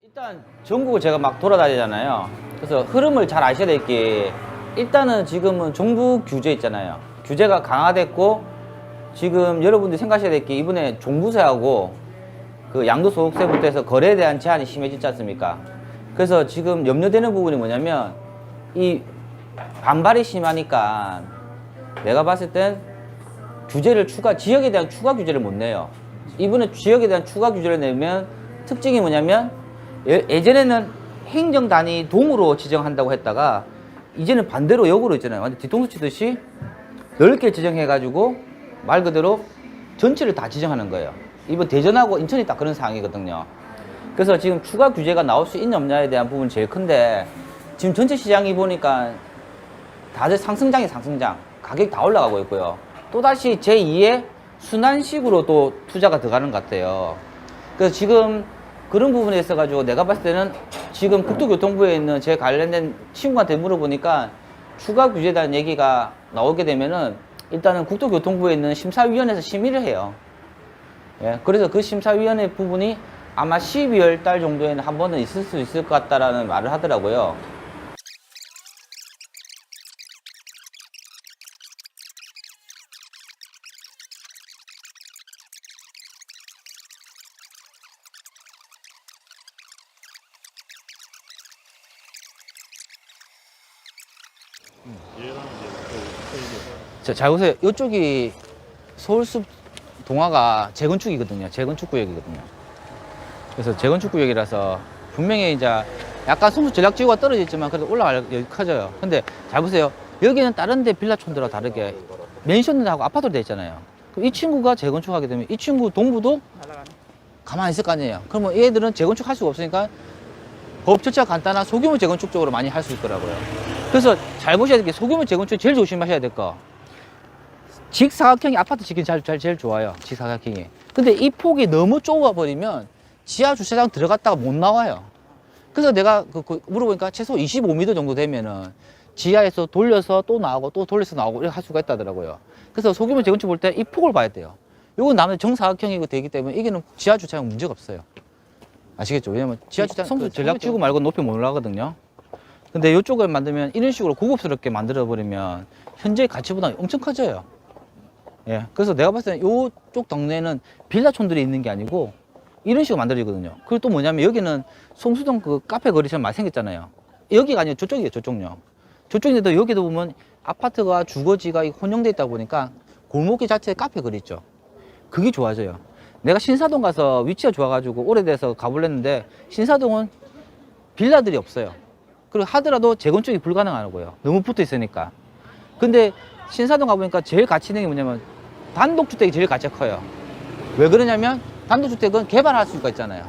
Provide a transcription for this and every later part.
일단 전국을 제가 막 돌아다니잖아요. 그래서 흐름을 잘 아셔야 될 게, 일단은 지금은 정부 규제 있잖아요. 규제가 강화됐고, 지금 여러분들이 생각하셔야 될 게, 이번에 종부세하고 그 양도소득세부터 해서 거래에 대한 제한이 심해지지 않습니까? 그래서 지금 염려되는 부분이 뭐냐면, 이 반발이 심하니까 내가 봤을 땐 규제를 지역에 대한 추가 규제를 못 내요. 이번에 지역에 대한 추가 규제를 내면 특징이 뭐냐면, 예전에는 행정 단위 동으로 지정한다고 했다가 이제는 반대로 역으로 있잖아요. 완전 뒤통수 치듯이 넓게 지정해가지고 말 그대로 전체를 다 지정하는 거예요. 이번 대전하고 인천이 딱 그런 상황이거든요. 그래서 지금 추가 규제가 나올 수 있냐 없냐에 대한 부분이 제일 큰데, 지금 전체 시장이 보니까 다들 상승장이 상승장, 가격이 다 올라가고 있고요. 또다시 제2의 순환식으로 또 투자가 들어가는 것 같아요. 그래서 지금 그런 부분에 있어가지고 내가 봤을 때는 지금 국토교통부에 있는 제 관련된 친구한테 물어보니까 추가 규제에 대한 얘기가 나오게 되면은 일단은 국토교통부에 있는 심사위원회에서 심의를 해요. 예, 그래서 그 심사위원회 부분이 아마 12월 달 정도에는 한 번은 있을 수 있을 것 같다라는 말을 하더라고요. 잘 보세요. 이쪽이 서울숲 동화가 재건축이거든요. 재건축 구역이거든요. 그래서 재건축 구역이라서 분명히 이제 약간 성수 전략지구가 떨어져 있지만 그래도 올라갈 여기 커져요. 근데 잘 보세요. 여기는 다른 데 빌라촌들하고 다르게 맨션하고 아파트로 되어 있잖아요. 그럼 이 친구가 재건축하게 되면 이 친구 동부도 가만히 있을 거 아니에요. 그러면 얘들은 재건축할 수가 없으니까 법 절차가 간단한 소규모 재건축 쪽으로 많이 할 수 있더라고요. 그래서 잘 보셔야 될 게, 소규모 재건축 제일 조심하셔야 될 거, 직사각형이 아파트 짓기 제일 좋아요. 직사각형이. 근데 이 폭이 너무 좁아 버리면 지하 주차장 들어갔다가 못 나와요. 그래서 내가 물어보니까 최소 25m 정도 되면은 지하에서 돌려서 또 나오고 또 돌려서 나오고 이렇게 할 수가 있다더라고요. 그래서 소규모 재건축 볼 때 이 폭을 봐야 돼요. 요건 나머지 정사각형이고 되기 때문에 이게는 지하 주차장 문제가 없어요. 아시겠죠? 왜냐면 지하 주차장 성수 전략지구 말고 높이 못 올라가거든요. 근데 이쪽을 만들면 이런 식으로 고급스럽게 만들어 버리면 현재 가치보다 엄청 커져요. 예. 그래서 내가 봤을 때 이쪽 동네는 빌라촌들이 있는 게 아니고 이런 식으로 만들어지거든요. 그리고 또 뭐냐면 여기는 송수동 그 카페 거리처럼 많이 생겼잖아요. 여기가 아니라 저쪽이에요. 저쪽요. 저쪽인데도 여기도 보면 아파트가 주거지가 혼용돼 있다 보니까 골목길 자체에 카페 거리 있죠. 그게 좋아져요. 내가 신사동 가서 위치가 좋아가지고 오래돼서 가볼랬는데 신사동은 빌라들이 없어요. 그리고 하더라도 재건축이 불가능하고요. 너무 붙어 있으니까. 근데 신사동 가보니까 제일 가치 있는 게 뭐냐면 단독주택이 제일 가치가 커요. 왜 그러냐면 단독주택은 개발할 수가 있잖아요.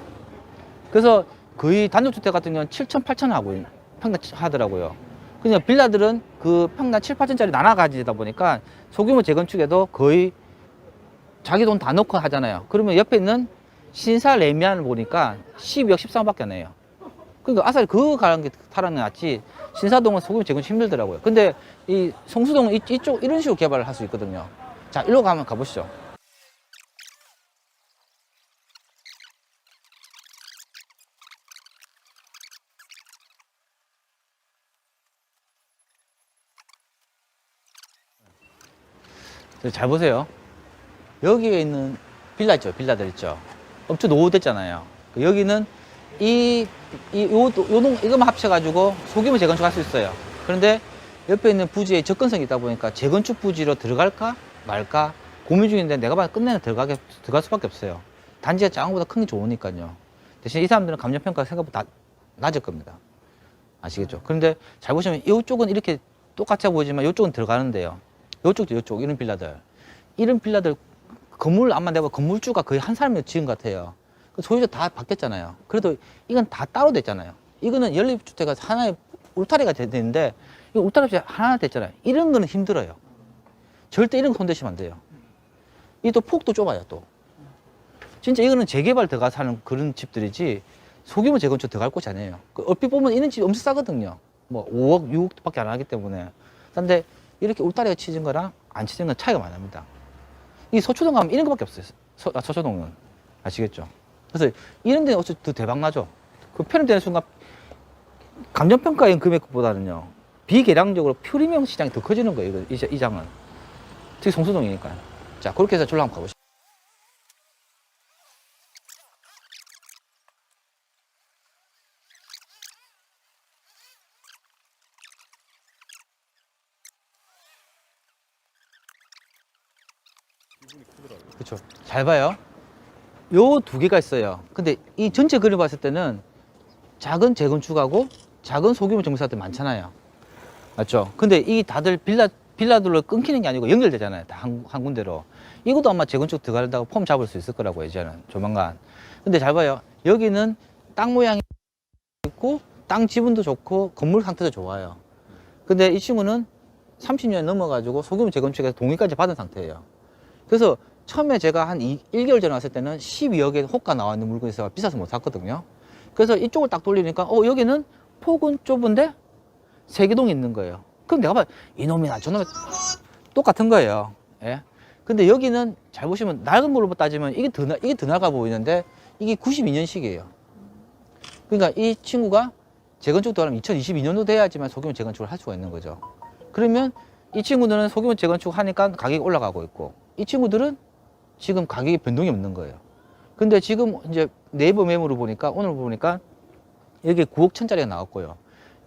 그래서 거의 단독주택 같은 경우는 7천, 8천 하고 평당 하더라고요. 그냥 빌라들은 그 평당 7, 8천짜리 나눠 가지다 보니까 소규모 재건축에도 거의 자기 돈 다 넣고 하잖아요. 그러면 옆에 있는 신사 레미안을 보니까 12억, 13억밖에 안 해요. 그러니까 아싸리 그거 가는 게 타라는 낫지, 신사동은 소규모 재건축 힘들더라고요. 근데 이 성수동은 이쪽 이런 식으로 개발을 할 수 있거든요. 자, 일로 가보시죠. 잘 보세요. 여기에 있는 빌라 있죠. 빌라들 있죠. 엄청 노후됐잖아요. 여기는 이것만 합쳐가지고 소규모 재건축 할 수 있어요. 그런데 옆에 있는 부지에 접근성이 있다 보니까 재건축 부지로 들어갈까 말까 고민 중인데, 내가 봐도 끝내는 들어갈 수밖에 없어요. 단지가 작은 것보다 큰 게 좋으니까요. 대신 이 사람들은 감정평가가 생각보다 낮을 겁니다. 아시겠죠? 그런데 잘 보시면 이쪽은 이렇게 똑같아 보이지만 이쪽은 들어가는데요. 이쪽도 이쪽, 이런 빌라들 건물 안만 내가 건물주가 거의 한 사람이 지은 것 같아요. 소유자 다 바뀌었잖아요. 그래도 이건 다 따로 됐잖아요. 이거는 연립주택가 하나의 울타리가 되는데 이 울타리가 하나 됐잖아요. 이런 거는 힘들어요. 절대 이런 거 손대시면 안 돼요. 이 또 폭도 좁아요. 또 진짜 이거는 재개발 들어가서 하는 그런 집들이지 소규모 재건축 들어갈 곳이 아니에요. 얼핏 보면 이런 집이 엄청 싸거든요. 뭐 5억, 6억밖에 안 하기 때문에. 근데 이렇게 울타리가 치진 거랑 안 치진 건 차이가 많이 납니다. 이 서초동 가면 이런 거밖에 없어요. 서초동은. 아시겠죠? 그래서 이런 데는 어차피 더 대박 나죠. 그 편입되는 순간 감정평가인 금액보다는요, 비계량적으로 프리미엄 시장이 더 커지는 거예요. 이 장은. 특히 성수동이니까요. 자, 그렇게 해서 줄로 한번 가보시죠. 그렇죠. 잘 봐요. 요 두 개가 있어요. 근데 이 전체 그림 봤을 때는 작은 재건축하고 작은 소규모 정비사들 많잖아요. 맞죠? 근데 이 다들 빌라들로 끊기는 게 아니고 연결되잖아요. 다 한 군데로. 이것도 아마 재건축 들어가려다가 폼 잡을 수 있을 거라고 예전에는 조만간. 근데 잘 봐요. 여기는 땅 모양이 있고 땅 지분도 좋고 건물 상태도 좋아요. 근데 이 친구는 30년 넘어가지고 소규모 재건축에서 동의까지 받은 상태예요. 그래서 처음에 제가 한 1개월 전에 왔을 때는 12억에 호가 나와 있는 물건이 있어서 비싸서 못 샀거든요. 그래서 이쪽을 딱 돌리니까 여기는 폭은 좁은데 세개동이 있는 거예요. 그럼 내가 봐, 이놈이나 저놈이 똑같은 거예요. 예? 근데 여기는 잘 보시면 낡은 걸로 따지면 이게 더 낡아 보이는데 이게 92년식이에요. 그러니까 이 친구가 재건축 들어가면 2022년도 돼야지만 소규모 재건축을 할 수가 있는 거죠. 그러면 이 친구들은 소규모 재건축 하니까 가격이 올라가고 있고, 이 친구들은 지금 가격이 변동이 없는 거예요. 근데 지금 이제 네이버 매물을 보니까, 오늘 보니까 여기 9억 천짜리가 나왔고요.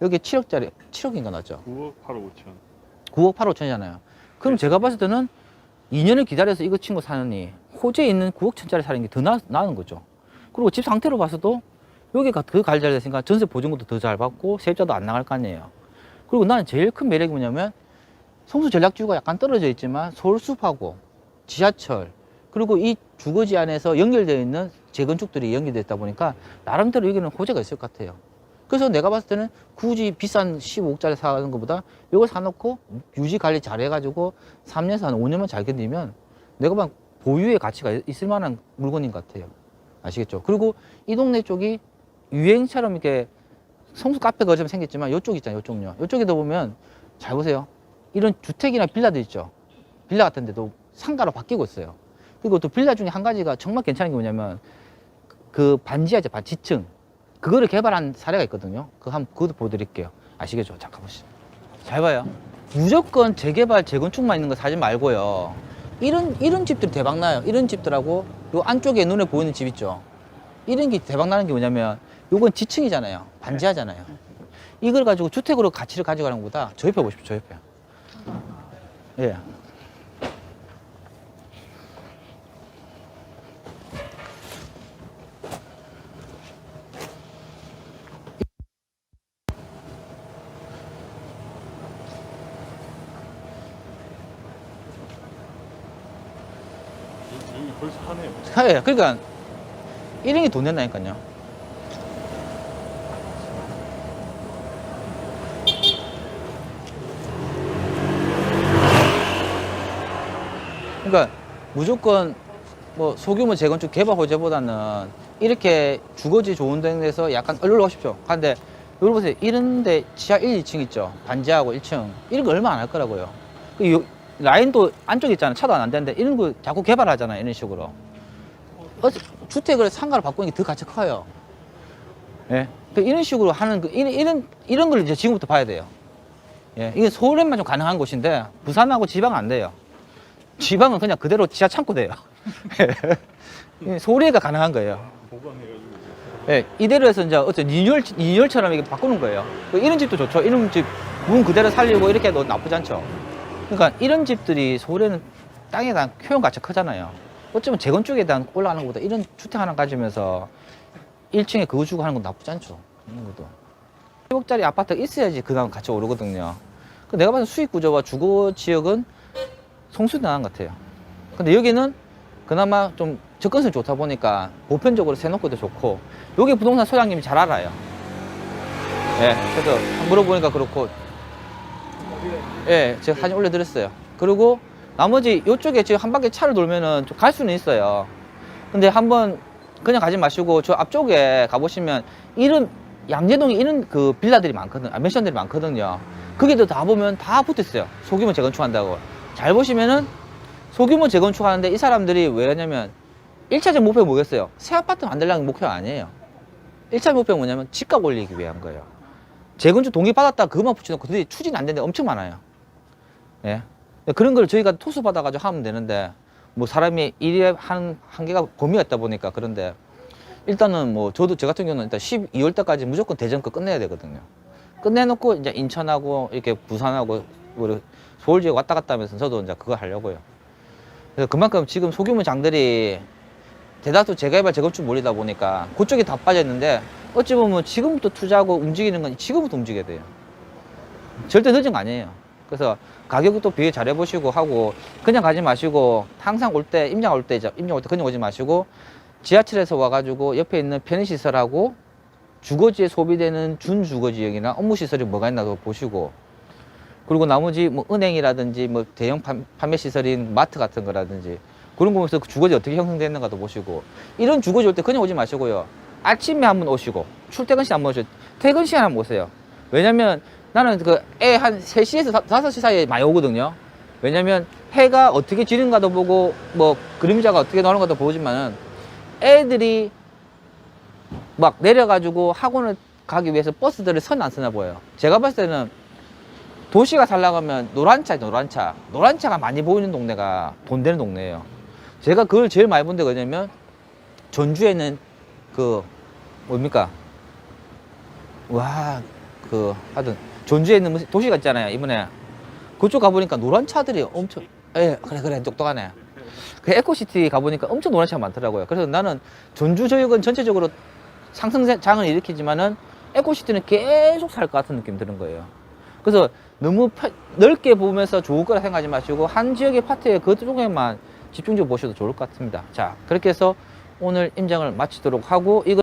여기 7억짜리, 7억인가 나왔죠? 9억 8억 5천. 9억 8억 5천이잖아요. 그럼 제가 봤을 때는 2년을 기다려서 이거 친구 사느니 호재에 있는 9억 천짜리 사는 게 더 나은 거죠. 그리고 집 상태로 봐서도 여기가 더 관리잘 됐으니까 전세 보증금도 더 잘 받고 세입자도 안 나갈 거 아니에요. 그리고 나는 제일 큰 매력이 뭐냐면 성수 전략지구가 약간 떨어져 있지만 서울숲하고 지하철 그리고 이 주거지 안에서 연결되어 있는 재건축들이 연결되어 있다 보니까 나름대로 여기는 호재가 있을 것 같아요. 그래서 내가 봤을 때는 굳이 비싼 15억짜리 사는 것보다 이걸 사놓고 유지 관리 잘 해가지고 3년에서 한 5년만 잘 견디면 내가 봐 보유의 가치가 있을 만한 물건인 것 같아요. 아시겠죠? 그리고 이 동네 쪽이 유행처럼 이렇게 성수 카페 거점 생겼지만 이쪽 있잖아요. 이쪽요. 이쪽에도 보면 잘 보세요. 이런 주택이나 빌라들 있죠. 빌라 같은 데도 상가로 바뀌고 있어요. 그리고 또 빌라 중에 한 가지가 정말 괜찮은 게 뭐냐면 그 반지하죠. 지층. 그거를 개발한 사례가 있거든요. 그것도 보여드릴게요. 아시겠죠? 잠깐 보시죠. 잘 봐요. 무조건 재개발, 재건축만 있는 거 사지 말고요. 이런 집들이 대박나요. 이런 집들하고 요 안쪽에 눈에 보이는 집 있죠. 이런 게 대박나는 게 뭐냐면 요건 지층이잖아요. 반지하잖아요. 이걸 가지고 주택으로 가치를 가져가는 것보다 저 옆에 보십시오. 저 옆에. 예. 여기 벌써 하네요. 예, 그러니까 1인이 돈 낸다니까요. 그러니까 무조건 뭐 소규모 재건축 개발 호재보다는 이렇게 주거지 좋은 데에서 약간 얼른 오십시오. 근데 여기 보세요. 이런데 지하 1, 2층 있죠. 반지하고 1층 이런 거 얼마 안 할 거라고요. 라인도 안쪽에 있잖아요. 차도 안 되는데 이런 거 자꾸 개발하잖아요. 이런 식으로. 주택을 상가로 바꾸는 게 더 가치 커요. 예. 이런 식으로 하는 이런 걸 이제 지금부터 봐야 돼요. 예. 이게 서울에만 좀 가능한 곳인데 부산하고 지방은 안 돼요. 지방은 그냥 그대로 지하 창고 돼요. 서울에가 가능한 거예요. 보강해가지고. 예. 이대로 해서 이제 어떤 리뉴얼처럼 이렇게 바꾸는 거예요. 이런 집도 좋죠. 이런 집 문 그대로 살리고 이렇게 해도 나쁘지 않죠. 그러니까 이런 집들이 서울에는 땅에 대한 효용 가치가 크잖아요. 어쩌면 재건축에 대한 올라가는 것보다 이런 주택 하나 가지면서 1층에 그거 주고 하는 건 나쁘지 않죠. 이런 것도. 10억짜리 아파트가 있어야지 그 다음 같이 오르거든요. 내가 봤을 때 수익 구조와 주거 지역은 성수도 나은 것 같아요. 근데 여기는 그나마 좀 접근성이 좋다 보니까 보편적으로 세놓고도 좋고, 여기 부동산 소장님이 잘 알아요. 예, 그래서 물어보니까 그렇고, 예, 제가 사진 올려드렸어요. 그리고 나머지 이쪽에 지금 한 바퀴 차를 돌면은 좀 갈 수는 있어요. 근데 한번 그냥 가지 마시고 저 앞쪽에 가보시면 이런 양재동에 이런 그 빌라들이 많거든요. 맨션들이 많거든요. 거기도 다 보면 다 붙어 있어요. 소규모 재건축한다고. 잘 보시면은 소규모 재건축하는데 이 사람들이 왜 하냐면 1차적 목표가 뭐겠어요? 새 아파트 만들려는 목표가 아니에요. 1차 목표가 뭐냐면 집값 올리기 위한 거예요. 재건축 동의 받았다 그것만 붙여놓고 도대체 추진 안 되는데 엄청 많아요. 예. 그런 걸 저희가 토스 받아가지고 하면 되는데 뭐 사람이 일에 한계가 범위가 있다 보니까 그런데 일단은 뭐 저도 저 같은 경우는 일단 12월 달까지 무조건 대전 거 끝내야 되거든요. 끝내놓고 이제 인천하고 이렇게 부산하고 우리 서울 지역 왔다 갔다 하면서 저도 이제 그거 하려고요. 그래서 그만큼 지금 소규모 장들이 대다수 재개발 재건축 몰리다 보니까 그쪽이 다 빠졌는데 어찌 보면 지금부터 투자하고 움직이는 건 지금부터 움직여야 돼요. 절대 늦은 거 아니에요. 그래서 가격도 비교 잘 해보시고 하고 그냥 가지 마시고 항상 올 때 임장 올 때 그냥 오지 마시고 지하철에서 와가지고 옆에 있는 편의시설하고 주거지에 소비되는 준주거지역이나 업무시설이 뭐가 있나 보시고 그리고 나머지 뭐 은행이라든지 뭐 대형 판매시설인 마트 같은 거라든지 그런 거 보면서 주거지 어떻게 형성됐는가도 보시고 이런 주거지 올 때 그냥 오지 마시고요. 아침에 한번 오시고 출퇴근 시간 한번 오시고 퇴근 시간 한번 오세요. 왜냐면 나는 그 애 한 3시에서 5시 사이에 많이 오거든요. 왜냐면 해가 어떻게 지는가도 보고 뭐 그림자가 어떻게 나오는가도 보지만은 애들이 막 내려가지고 학원을 가기 위해서 버스들을 선 안 쓰나 보여요. 제가 봤을 때는 도시가 살려가면 노란차가 많이 보이는 동네가 돈 되는 동네예요. 제가 그걸 제일 많이 본 데가 어디냐면 전주에는 그 뭡니까 하여튼 전주에 있는 무슨 도시가 있잖아요. 이번에 그쪽 가보니까 노란 차들이 엄청 그래 똑똑하네. 그 에코시티 가보니까 엄청 노란 차가 많더라고요. 그래서 나는 전주 지역은 전체적으로 상승장을 일으키지만은 에코시티는 계속 살 것 같은 느낌이 드는 거예요. 그래서 너무 넓게 보면서 좋을 거라 생각하지 마시고 한 지역의 파트에 그쪽에만 집중적으로 보셔도 좋을 것 같습니다. 자, 그렇게 해서 오늘 임장을 마치도록 하고 이거